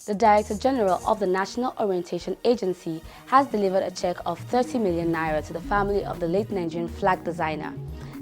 The Director General of the National Orientation Agency has delivered a check of 30 million naira to the family of the late Nigerian flag designer.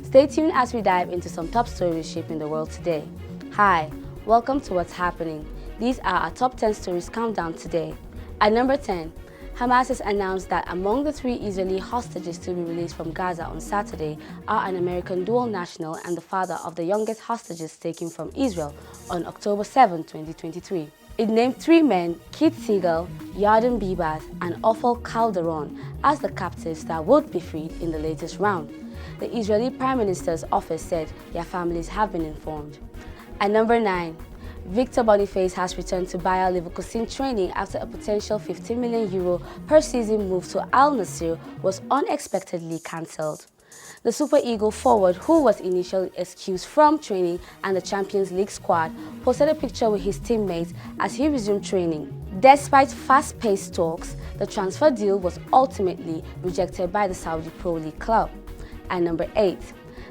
Stay tuned as we dive into some top stories shaping the world today. Hi, welcome to What's Happening. These are our top 10 stories countdown today. At number 10, Hamas has announced that among the 3 Israeli hostages to be released from Gaza on Saturday are an American dual national and the father of the youngest hostages taken from Israel on October 7, 2023. It named 3 men, Keith Siegel, Yarden Bibas, and Ophel Calderon, as the captives that would be freed in the latest round. The Israeli Prime Minister's office said their families have been informed. At number 9, Victor Boniface has returned to Bayer Leverkusen training after a potential €15 million per season move to Al Nassr was unexpectedly cancelled. The Super Eagle forward, who was initially excused from training and the Champions League squad, posted a picture with his teammates as he resumed training. Despite fast-paced talks, the transfer deal was ultimately rejected by the Saudi Pro League club. At number 8,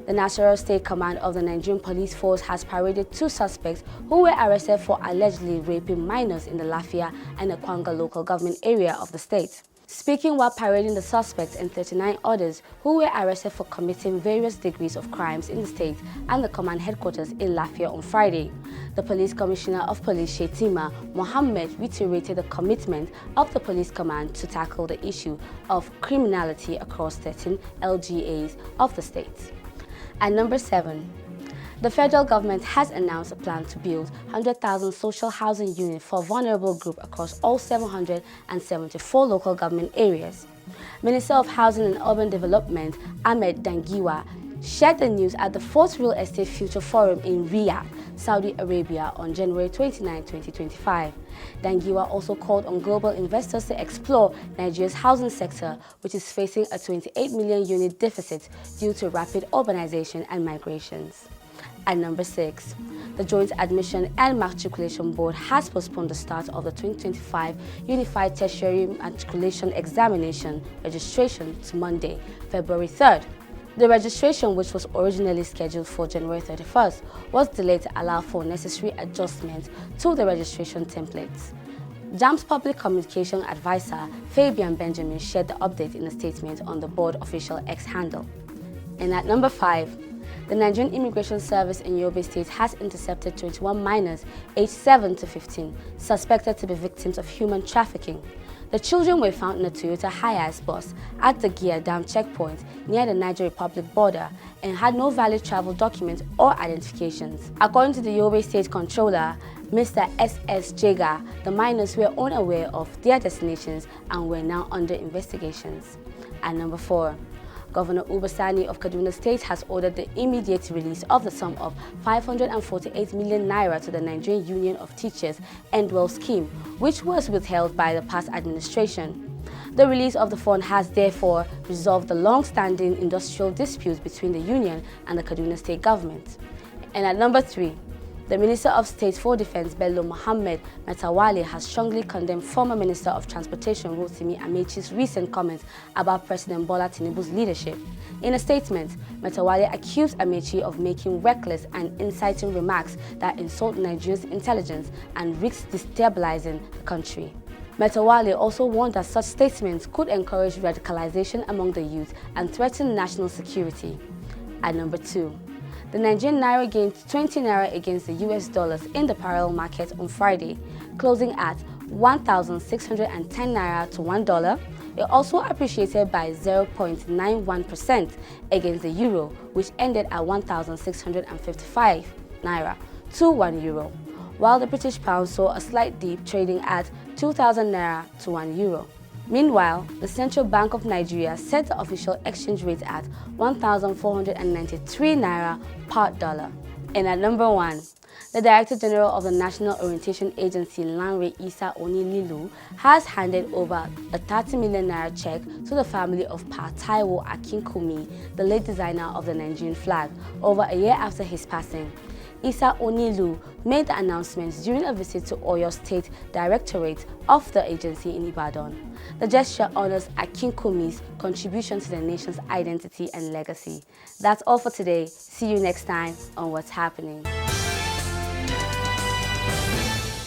the National State Command of the Nigerian Police Force has paraded 2 suspects who were arrested for allegedly raping minors in the Lafia and Akwanga local government area of the state. Speaking while parading the suspects and 39 others who were arrested for committing various degrees of crimes in the state and the command headquarters in Lafia on Friday, the Police Commissioner of Police Shetima Mohammed reiterated the commitment of the police command to tackle the issue of criminality across 13 LGAs of the state. At number 7, the federal government has announced a plan to build 100,000 social housing units for vulnerable groups across all 774 local government areas. Minister of Housing and Urban Development Ahmed Dangiwa shared the news at the 4th Real Estate Future Forum in Riyadh, Saudi Arabia on January 29, 2025. Dangiwa also called on global investors to explore Nigeria's housing sector, which is facing a 28 million unit deficit due to rapid urbanization and migrations. At number 6, the Joint Admission and Matriculation Board has postponed the start of the 2025 Unified Tertiary Matriculation Examination registration to Monday, February 3rd. The registration, which was originally scheduled for January 31st, was delayed to allow for necessary adjustments to the registration templates. JAMB's public communication advisor, Fabian Benjamin, shared the update in a statement on the board official X handle. And at number 5, the Nigerian Immigration Service in Yobe State has intercepted 21 minors aged 7 to 15, suspected to be victims of human trafficking. The children were found in a Toyota Hiace bus at the Gia Dam checkpoint near the Niger Republic border and had no valid travel documents or identifications. According to the Yobe State Controller, Mr. S.S. Jega, the minors were unaware of their destinations and were now under investigations. At number 4, Governor Uba Sani of Kaduna State has ordered the immediate release of the sum of 548 million naira to the Nigerian Union of Teachers Endwell scheme, which was withheld by the past administration. The release of the fund has therefore resolved the long-standing industrial disputes between the union and the Kaduna State government. And at number 3, the Minister of State for Defense, Bello Mohammed Matawalle, has strongly condemned former Minister of Transportation, Rootstv Amaechi's recent comments about President Bola Tinubu's leadership. In a statement, Matawalle accused Amaechi of making reckless and inciting remarks that insult Nigeria's intelligence and risk destabilizing the country. Matawalle also warned that such statements could encourage radicalization among the youth and threaten national security. At number 2, the Nigerian naira gained 20 naira against the US dollars in the parallel market on Friday, closing at 1,610 naira to $1. It also appreciated by 0.91% against the euro, which ended at 1,655 naira to €1, while the British pound saw a slight dip, trading at 2,000 naira to €1. Meanwhile, the Central Bank of Nigeria set the official exchange rate at 1,493 naira per dollar. And at number 1, the Director General of the National Orientation Agency, Lanre Isa Onililu, has handed over a 30 million naira check to the family of Pa Taiwo Akinkunmi, the late designer of the Nigerian flag, over a year after his passing. Isa Onilu made the announcements during a visit to Oyo State Directorate of the agency in Ibadan. The gesture honors Akinkunmi's contribution to the nation's identity and legacy. That's all for today. See you next time on What's Happening.